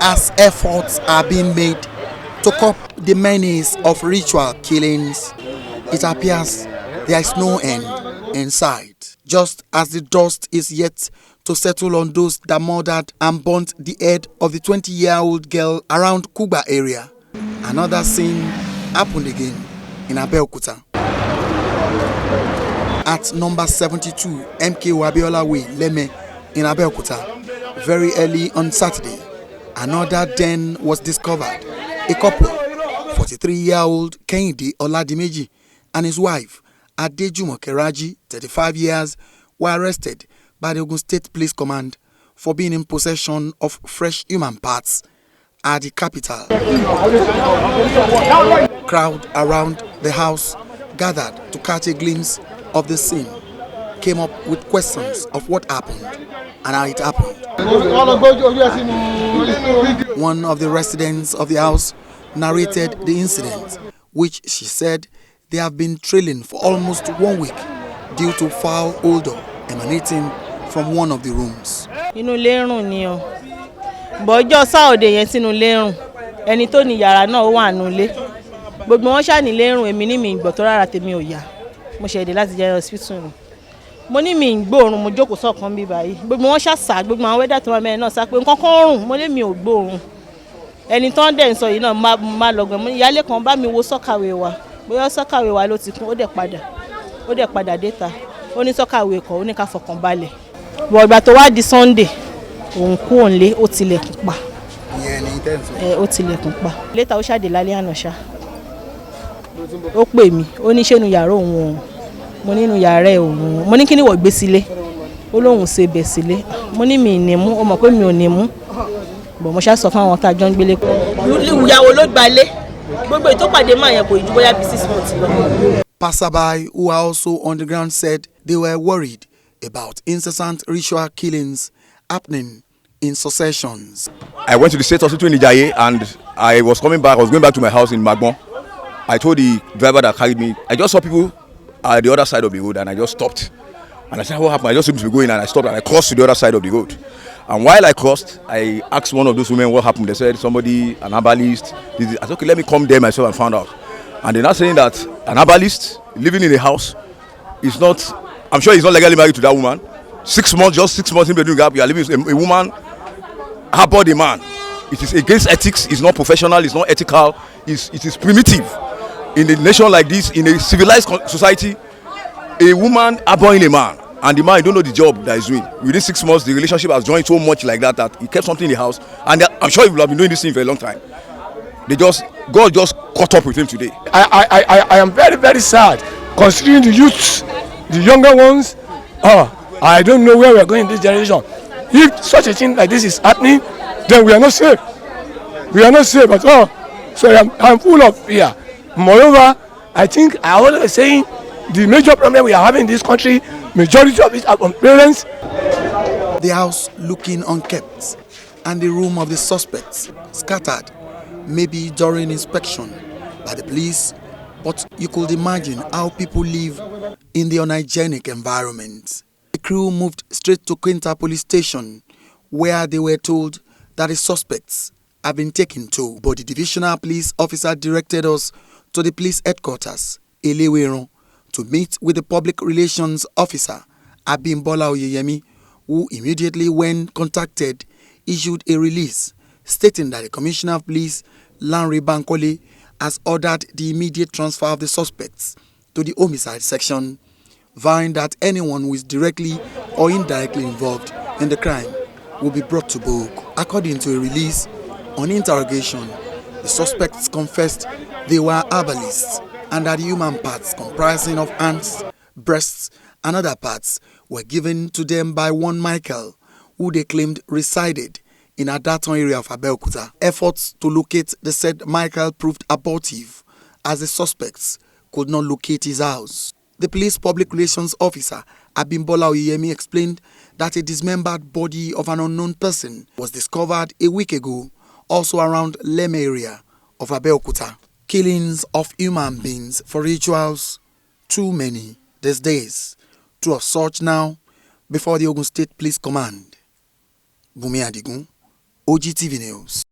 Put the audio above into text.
As efforts are being made to curb the menace of ritual killings, it appears there is no end in sight. Just as the dust is yet to settle on those that murdered and burnt the head of the 20-year-old girl around Kuba area, another scene happened again in Abeokuta. At number 72 MK Abiola Way, Leme, in Abeokuta, very early on Saturday, another den was discovered. A couple, 43-year-old Kehinde Oladimeji and his wife, Adejumoke Raji, 35 years, were arrested by the Ogun State Police Command for being in possession of fresh human parts at the capital. Crowd around the house gathered to catch a glimpse of the scene, came up with questions of what happened and how it happened. One of the residents of the house narrated the incident, which she said they have been trailing for almost 1 week due to foul odor emanating from one of the rooms. Inú ilé rùn ni o. Bọ́jọ́ Saturday yẹn sínú ilé rùn. Ẹni tó ní yàrá náà ó wà nínú ilé. Gbogbo wọn ṣá ní ilé rùn, èmi ní mi gbọ́ tó rárá tèmi ò yá. Mo ṣẹ̀dẹ̀ láti jẹ́ hospital ni. Mo ní mi gbóòórùn, mo jókòó sọ́kàn bí báyìí. Gbogbo wọn ṣá sá, gbogbo àwọn weather tó wà mẹ́rin náà sá pé nǹkan kan rùn, mo lé mi ò gbóòórùn. Ẹni tó ń dẹ̀ ń sọ yìí náà má lọ́gbọ̀n. Mo ní ìyálé kan bá mi wo sọ́kàwé wa. Bóyá sọ́kàwé wa ló ti kún, ó dẹ̀ padà déta. Ó ní sọ́kàwé kan, ó ní ká fọkàn balẹ̀. Bọ̀ ìgbà tó wá di Sunday, òun kú òǹlé, ó tilẹ̀kùn pa. Ìyẹn ni tẹ́ǹsì. Ó tilẹ̀kùn pa. Létà ó ṣàdé lálẹ́ àná ṣá. Ó pè mí, ó ní ṣé inú yàrá òun òun. Mo ní inú yàrá ẹ̀ òun. Mo ní kí ni wọ́n gbé sílé. Ó lóun ṣe bẹ̀ sílé. Mo ní mi ì ní mú, ó mọ̀ pé mi ò ní mú. Bọ̀ mo ṣá sọ fún àwọn tá a jọ ń gbélé. Ìyàwó ló gbalé. Gbogbo ètò pàdé máa yẹn kò ju bóyá bí 6 months lọ. Passerby who are also on the ground said they were worried about incessant ritual killings happening in successions. I went to the state hospital in Ijaye and I was going back to my house in Magbon. I told the driver that carried me, I just saw people at the other side of the road and I just stopped. And I said, what happened? I just seemed to be going and I stopped and I crossed to the other side of the road. And while I crossed, I asked one of those women what happened. They said, somebody, an herbalist. I said, okay, let me come there myself and found out. And they're not saying that an herbalist living in a house is not, I'm sure he's not legally married to that woman. 6 months, just 6 months in between gap, you are living with a woman, harbored a man. It is against ethics, it's not professional, it's not ethical, it is primitive. In a nation like this, in a civilized society, a woman harboring a man, and the man, you don't know the job that he's doing. Within 6 months, the relationship has joined so much like that he kept something in the house, and I'm sure he will have been doing this thing for a long time. God just caught up with him today. I am very, very sad considering the youths, the younger ones. I don't know where we are going in this generation. If such a thing like this is happening, then we are not safe. We are not safe at all. So I'm full of fear. Moreover, I think I always saying the major problem we are having in this country, majority of it are from parents. The house looking unkept and the room of the suspects scattered, maybe during inspection by the police, but you could imagine how people live in the unhygienic environment. The crew moved straight to Quinta police station, where they were told that the suspects have been taken to, but the divisional police officer directed us to the police headquarters, Eleweron, to meet with the public relations officer, Abimbola Oyeyemi, who immediately, when contacted, issued a release stating that the Commissioner of Police, Lanre Bankole, has ordered the immediate transfer of the suspects to the homicide section, vowing that anyone who is directly or indirectly involved in the crime will be brought to book. According to a release, on interrogation, the suspects confessed they were herbalists and that the human parts comprising of hands, breasts, and other parts were given to them by one Michael, who they claimed resided in Adaton area of Abeokuta. Efforts to locate the said Michael proved abortive, as the suspects could not locate his house. The police public relations officer, Abimbola Oyeyemi, explained that a dismembered body of an unknown person was discovered a week ago, also around Leme area of Abeokuta. Killings of human beings for rituals, too many these days. Two of such now before the Ogun State Police Command. Bùnmi Àdìgún, Ogtv News.